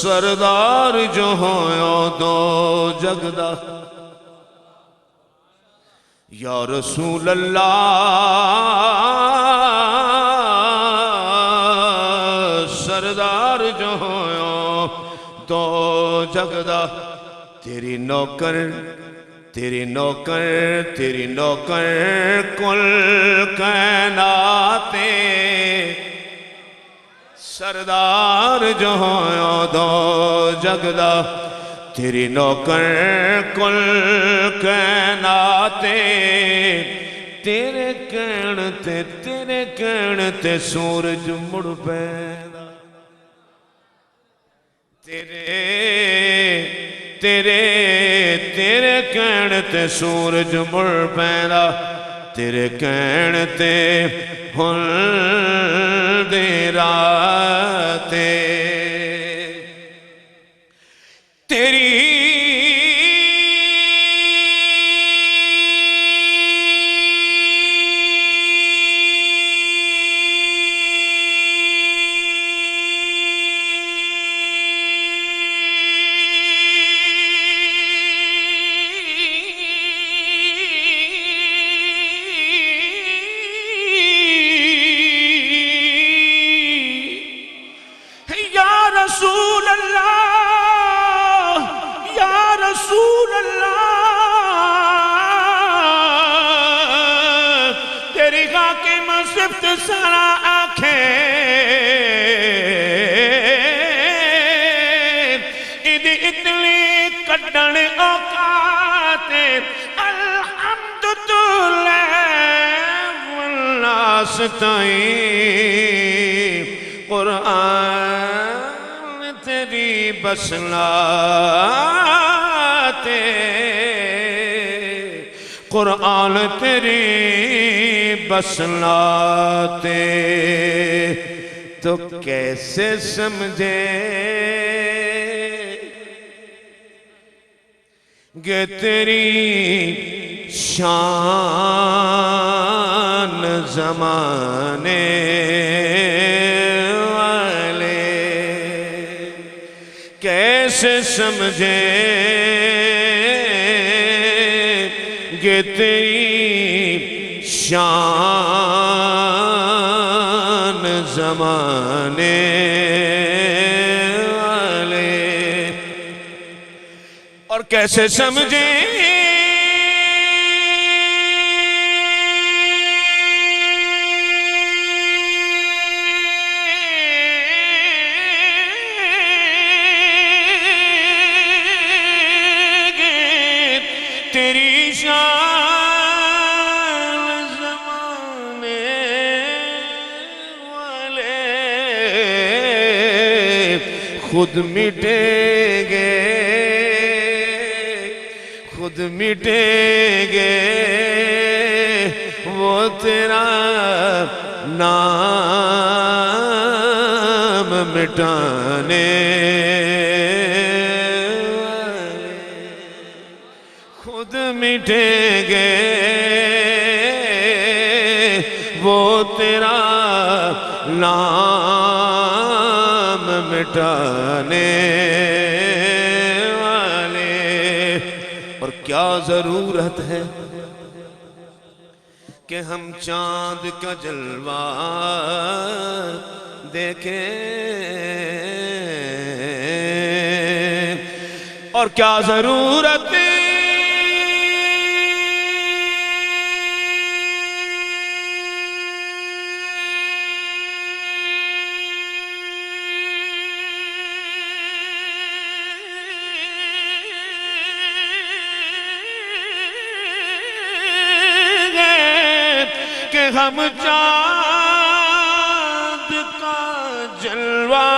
سردار جو ہویا دو جگدہ یا رسول اللہ سردار جو ہویا دو جگدہ تیری نوکر کل کائنات سردار جو ہویا دو جگدہ تیری نوکر کل کائنات تیرے کہنے سورج مڑ پیدا تیرے کہنے سورج مڑ پیدا تیرے کہنے ہن دے راتے تیری رسول اللہ تیری گاہ کے منصفت سارا آنکھیں ادھی اتنی کڈن اوقات الحمدللہ واللہ ستائیں قرآن تیری بسلاتے قرآن تیری بسلاتے تو کیسے سمجھے کہ تیری شان زمانے کیسے سمجھے کہ تیری شان زمانے والے اور کیسے سمجھے تیری شان زمانے والے خود مٹیں گے وہ تیرا نام مٹانے خود مٹیں گے وہ تیرا نام مٹانے والے اور کیا ضرورت ہے کہ ہم چاند کا جلوہ دیکھیں اور کیا ضرورت ہے کہ ہم چاند کا جلوہ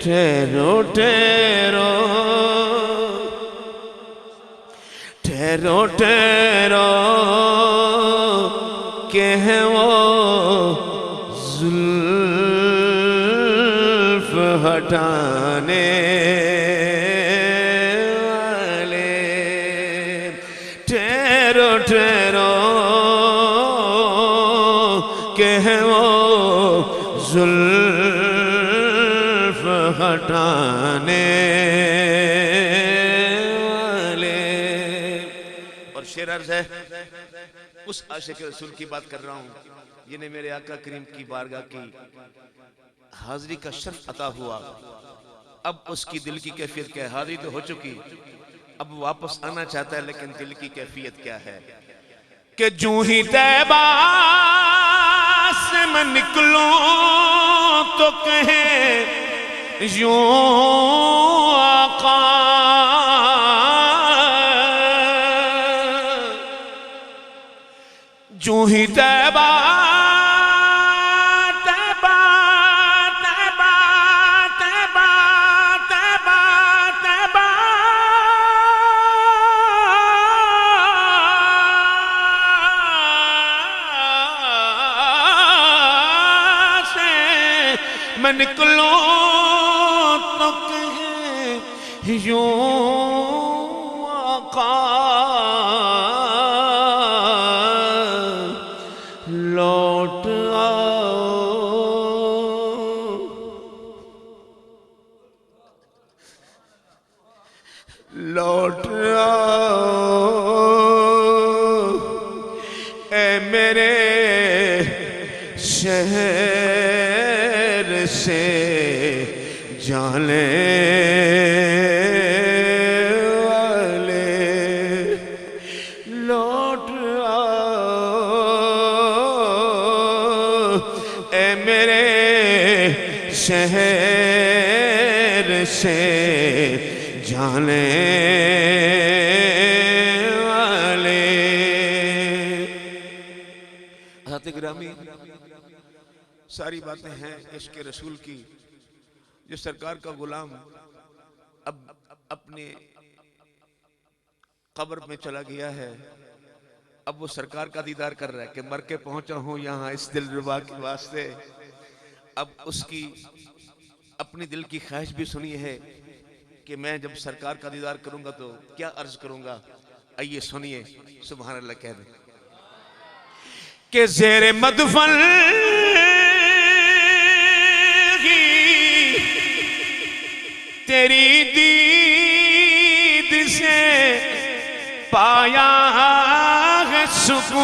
دیکھیں ٹھہرو کہ ہے وہ ظلمت ہٹانے والے، ٹھہرو ٹھہرو کہ ہے وہ زلف ہٹانے والے۔ اور شعر عرض ہے، اس عاشق رسول کی بات کر رہا ہوں جنہیں میرے آقا کریم کی بارگاہ کی حاضری کا شرف عطا ہوا۔ اب اس کی دل کی کیفیت کیا ہے؟ حاضری تو ہو چکی، اب واپس آنا چاہتا ہے، لیکن دل کی کیفیت کیا ہے؟ کہ جوں ہی طیبہ سے میں نکلوں تو کہے یوں آقا، جوں ہی طیبہ میں نکلوں تو کہے یوں آقا، لوٹ آؤ، لوٹ آؤ اے میرے شہر سے جانے والے، لوٹ آؤ اے میرے شہر سے جانے والے۔ حضرت گرامی، ساری باتیں ہیں عشق رسول کی۔ جو سرکار کا غلام اب اپنے قبر میں چلا گیا ہے، اب وہ سرکار کا دیدار کر رہا ہے کہ مر کے پہنچا ہوں یہاں اس دل ربا کے واسطے۔ اب اس کی اپنی دل کی خواہش بھی سنی ہے کہ میں جب سرکار کا دیدار کروں گا تو کیا عرض کروں گا۔ آئیے سنیے، سبحان اللہ کہہ دیں کہ زیر مدفن تیری دید سے پایا ہے سکون،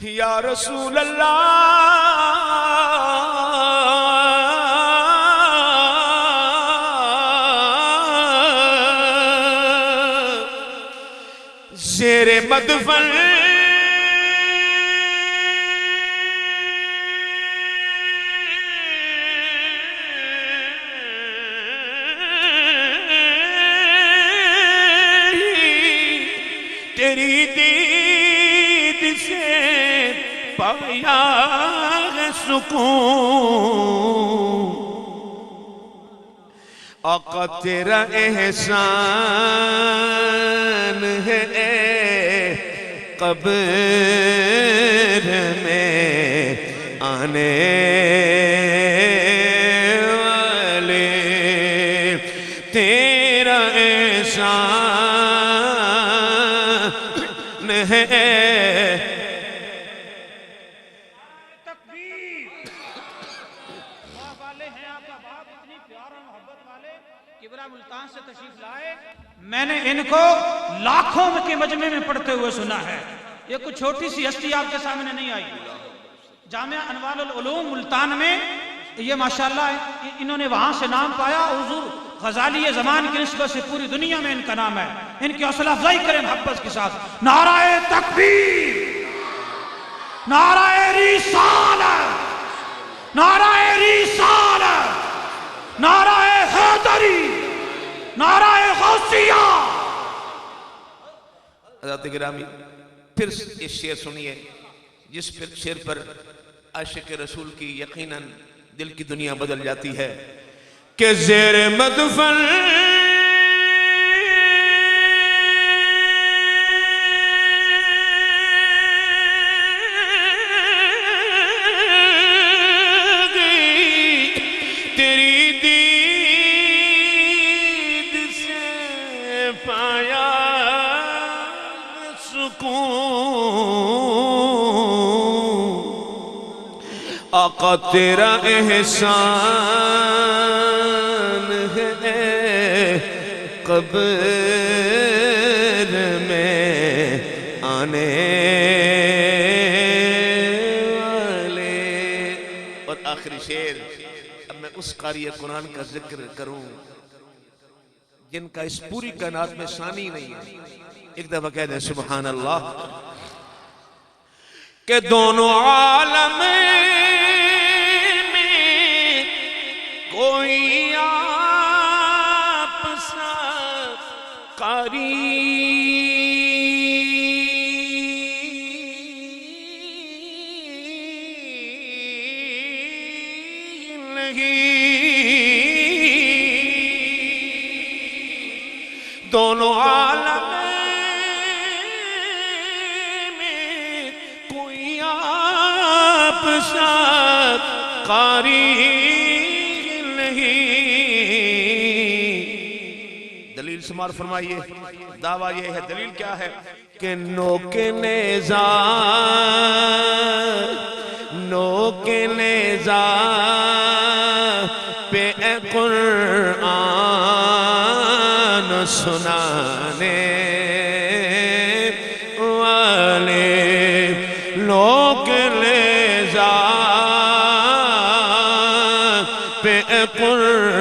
یا رسول اللہ زیر مدفن تیری دید سے پایا ہے سکون، آقا تیرا احسان ہے اے قبر میں آنے والے، تیرا احسان ہے۔ ملتان سے تشریف لائے، میں نے ان کو لاکھوں کے مجمع میں پڑھتے ہوئے سنا ہے۔ یہ کچھ چھوٹی سی ہستی آپ کے سامنے نہیں آئی۔ جامعہ انوار العلوم ملتان میں یہ ماشاءاللہ انہوں نے وہاں سے نام پایا، حضور غزالی زمان کی نسبت سے پوری دنیا میں ان کا نام ہے۔ ان کی حوصلہ افزائی کریں محبت کے ساتھ۔ نعرہ تکبیر، نعرہ رسالت، نعرہ رسالت، نعرہ حیدری، نعرہ غوثیہ۔ حضرات گرامی، پھر اس شعر سنیے جس شعر پر عاشق رسول کی یقیناً دل کی دنیا بدل جاتی ہے کہ زیر مدفن آقا تیرا احسان ہے قبر میں آنے والے. اور آخری شعر، اب میں اس قاری قرآن کا ذکر کروں جن کا اس پوری کائنات میں ثانی نہیں ہے. ایک دفعہ کہہ دیں سبحان اللہ. کہ دونوں عالم میں کوئی آپ سا قاری نہیں. دونوں عالم قاری نہیں. دلیل شمار فرمائیے. دعویٰ یہ ہے، دلیل کیا ہے؟ کہ نوک نیزہ پہ اے قرآن سنانے والے، نوک نیزہ پہ قرآن